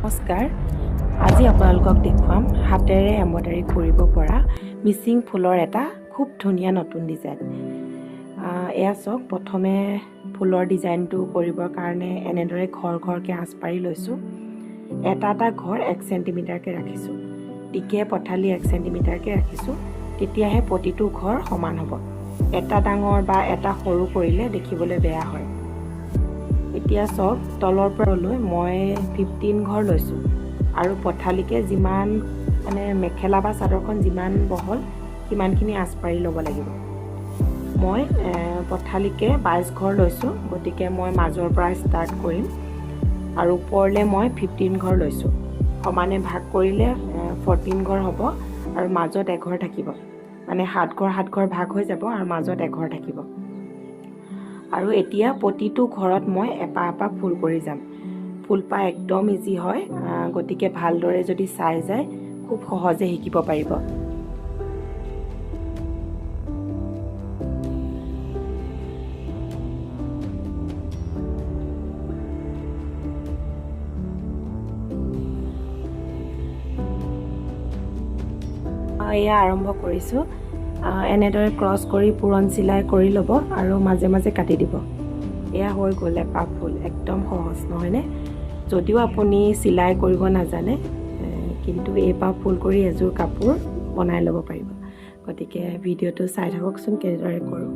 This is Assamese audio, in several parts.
নমস্কাৰ আজি আপোনালোকক দেখুৱাম হাতেৰে এম্ব্ৰইডাৰী কৰিব পৰা মিচিং ফুলৰ এটা খুব ধুনীয়া নতুন ডিজাইন। এয়া চাওক, প্ৰথমে ফুলৰ ডিজাইনটো কৰিবৰ কাৰণে এনেদৰে ঘৰকৈ আঁচ পাৰি লৈছোঁ। এটা ঘৰ 1 চেণ্টিমিটাৰকৈ ৰাখিছোঁ, টিকে পঠালি 1 চেণ্টিমিটাৰকৈ ৰাখিছোঁ, তেতিয়াহে প্ৰতিটো ঘৰ সমান হ'ব। এটা ডাঙৰ বা এটা সৰু কৰিলে দেখিবলৈ বেয়া হয়। এতিয়া চাওক, তলৰ পৰা লৈ মই 15 ঘৰ লৈছোঁ আৰু পঠালিকে যিমান মেখেলা বা চাদৰখন যিমান বহল সিমানখিনি আঁচ পাৰি ল'ব লাগিব। মই পঠালিকে 22 ঘৰ লৈছোঁ, গতিকে মই মাজৰ পৰা ষ্টাৰ্ট কৰিম আৰু ওপৰলৈ মই 15 ঘৰ লৈছোঁ। সমানে ভাগ কৰিলে 14 ঘৰ হ'ব আৰু মাজত এঘৰ থাকিব, 7 ঘৰ ভাগ হৈ যাব আৰু মাজত এঘৰ থাকিব। আৰু এতিয়া প্ৰতিটো ঘৰত মই এপাহ ফুল কৰি যাম। ফুলপাহ একদম ইজি হয়, গতিকে ভালদৰে যদি চাই যায় খুব সহজে শিকিব পাৰিব। এয়া আৰম্ভ কৰিছোঁ। এনেদৰে ক্ৰছ কৰি পূৰণ চিলাই কৰি ল'ব আৰু মাজে মাজে কাটি দিব। এয়া হৈ গ'ল এপাহ ফুল। একদম সহজ নহয়নে? যদিও আপুনি চিলাই কৰিব নাজানে, কিন্তু এপাহ ফুল কৰি এযোৰ কাপোৰ বনাই ল'ব পাৰিব। গতিকে ভিডিঅ'টো চাই থাককচোন কেনেদৰে কৰোঁ।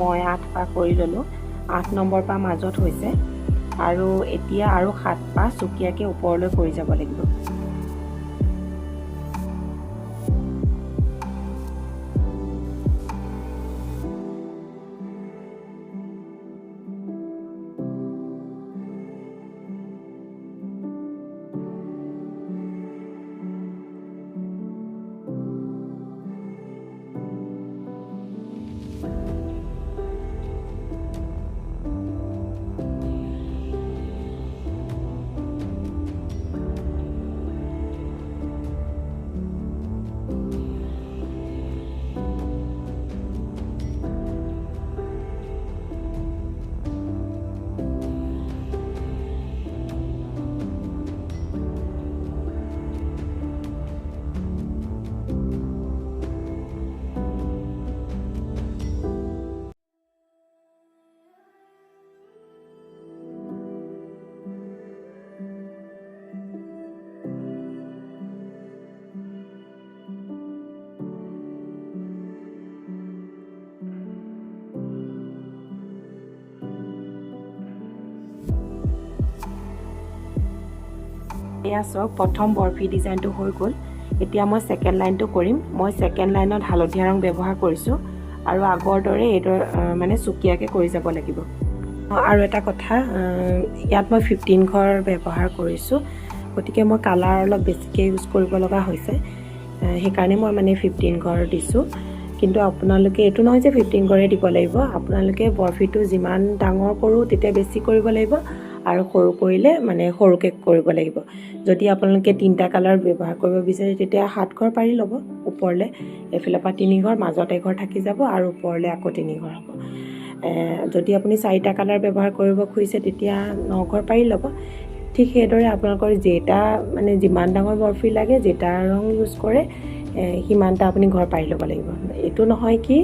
মই 8 পাহ কৰি ল'লোঁ। 8 নম্বৰ পাহ মাজত হৈছে আৰু এতিয়া আৰু 7 পাহ চুকীয়াকৈ ওপৰলৈ কৰি যাব লাগিব। এয়া চাওক, প্ৰথম বৰফি ডিজাইনটো হৈ গ'ল। এতিয়া মই ছেকেণ্ড লাইনটো কৰিম। মই ছেকেণ্ড লাইনত হালধীয়া ৰং ব্যৱহাৰ কৰিছোঁ আৰু আগৰ দৰে এইদৰে চুকীয়াকৈ কৰি যাব লাগিব। আৰু এটা কথা, ইয়াত মই 15 ঘৰ ব্যৱহাৰ কৰিছোঁ, গতিকে মই কালাৰ অলপ বেছিকৈ ইউজ কৰিব লগা হৈছে, সেইকাৰণে মই 15 ঘৰ দিছোঁ। কিন্তু আপোনালোকে এইটো নহয় যে 15 ঘৰে দিব লাগিব। আপোনালোকে বৰফিটো যিমান ডাঙৰ কৰোঁ তেতিয়া বেছি কৰিব লাগিব আৰু সৰু কৰিলে সৰুকৈ কৰিব লাগিব। যদি আপোনালোকে 3টা কালাৰ ব্যৱহাৰ কৰিব বিচাৰে তেতিয়া 7 ঘৰ পাৰি ল'ব ওপৰলৈ। এফালৰ পৰা 3 ঘৰ, মাজত এঘৰ থাকি যাব আৰু ওপৰলৈ আকৌ 3 ঘৰ হ'ব। যদি আপুনি 4টা কালাৰ ব্যৱহাৰ কৰিব খুজিছে তেতিয়া 9 ঘৰ পাৰি ল'ব। ঠিক সেইদৰে আপোনালোকৰ যিমান ডাঙৰ বৰফি লাগে, যেইটা ৰং ইউজ কৰে সিমানটা আপুনি ঘৰ পাৰি ল'ব লাগিব। এইটো নহয় কি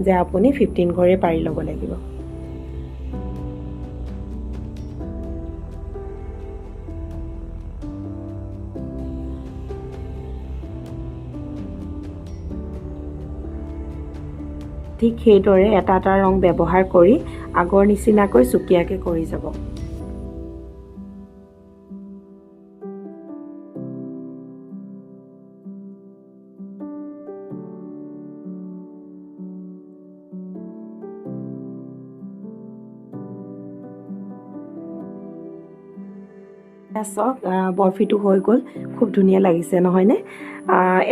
যে আপুনি 15 ঘৰে পাৰি ল'ব লাগিব। ঠিক সেইদৰে এটা ৰং ব্যৱহাৰ কৰি আগৰ নিচিনাকৈ চুকীয়াকৈ কৰি যাব। চাওক বৰফিটো হৈ গ'ল খুব ধুনীয়া লাগিছে নহয়নে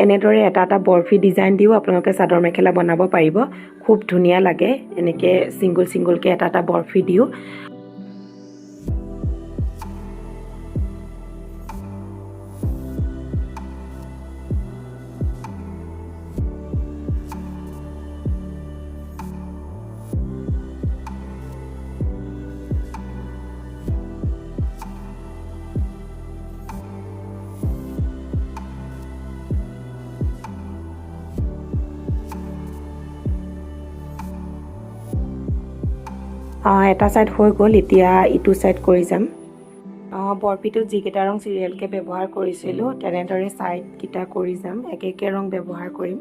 এনেদৰে এটা এটা বৰফি ডিজাইন দিও আপোনালোকে চাদৰ মেখেলা বনাব পাৰিব খুব ধুনীয়া লাগে এনেকৈ সিঙ্গল সিঙ্গলকৈ এটা এটা বৰফি দিও এটা সাইড হৈ গ'ল এতিয়া ইটো সাইড কৰি যাম বৰফিটোত যিকেইটা ৰং চিৰিয়েলকৈ ব্যৱহাৰ কৰিছিলোঁ তেনেদৰে সাইডকেইটা কৰি যাম এক একে ৰং ব্যৱহাৰ কৰিম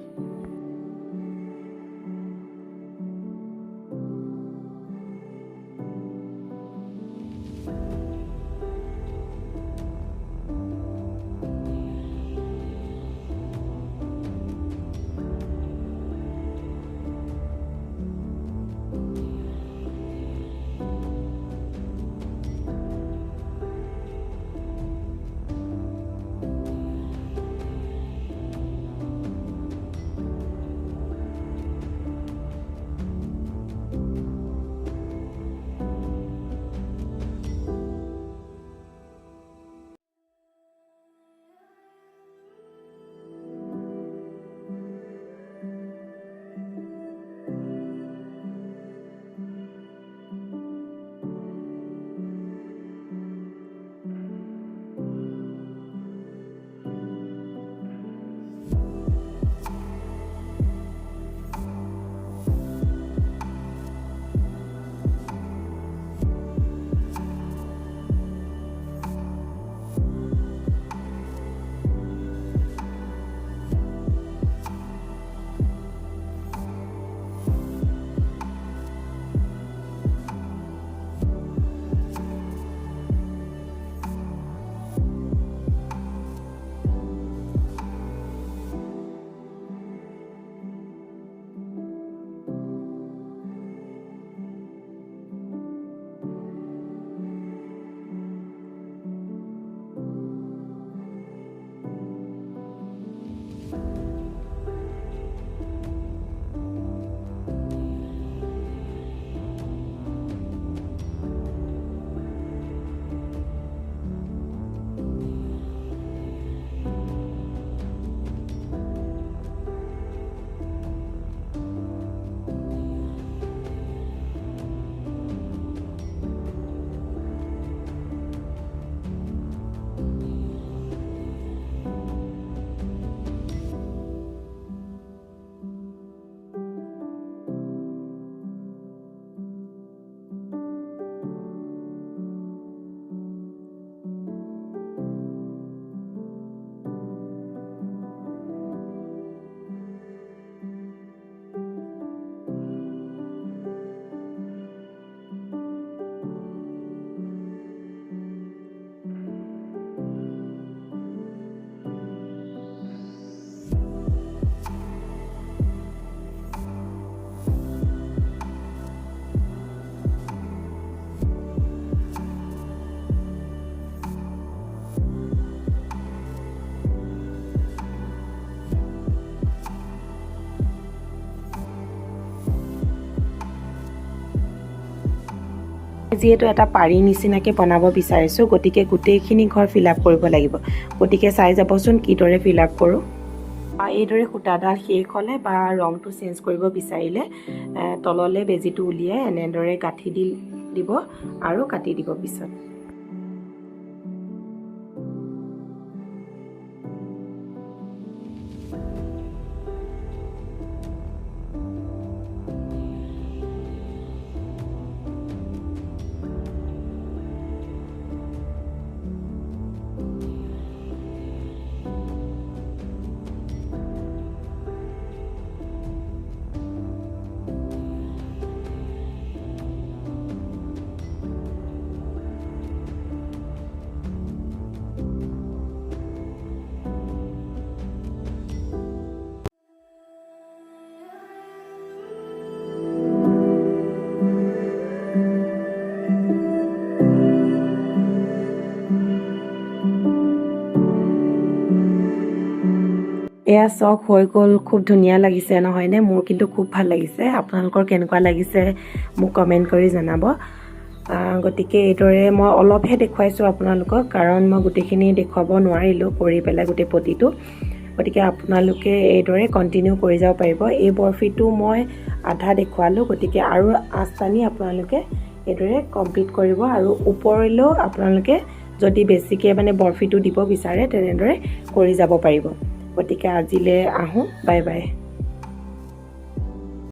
যিহেতু এটা পাৰি নিচিনাকৈ বনাব বিচাৰিছোঁ গতিকে গোটেইখিনি ঘৰ ফিল আপ কৰিব লাগিব গতিকে চাই যাবচোন কিদৰে ফিল আপ কৰোঁ এইদৰে সূতাডাল শেষ হ'লে বা ৰংটো চেঞ্জ কৰিব বিচাৰিলে তললৈ বেজিটো উলিয়াই এনেদৰে গাঁঠি দিব আৰু কাটি দিব পিছত এয়া চক হৈ গ'ল, খুব ধুনীয়া লাগিছে নহয়নে? মোৰ কিন্তু খুব ভাল লাগিছে। আপোনালোকৰ কেনেকুৱা লাগিছে মোক কমেণ্ট কৰি জনাব। গতিকে এইদৰে মই অলপহে দেখুৱাইছোঁ আপোনালোকক, কাৰণ মই গোটেইখিনি দেখুৱাব নোৱাৰিলোঁ কৰি পেলাই গোটেই পতিটো। গতিকে আপোনালোকে এইদৰে কণ্টিনিউ কৰি যাব পাৰিব। এই বৰফিটো মই আধা দেখুৱালোঁ, গতিকে আৰু আঁচটানি আপোনালোকে এইদৰে কমপ্লিট কৰিব। আৰু ওপৰলৈও আপোনালোকে যদি বেছিকৈ মানে বৰফিটো দিব বিচাৰে তেনেদৰে কৰি যাব পাৰিব। গতিকে আজিলৈ আহোঁ, বাই বাই।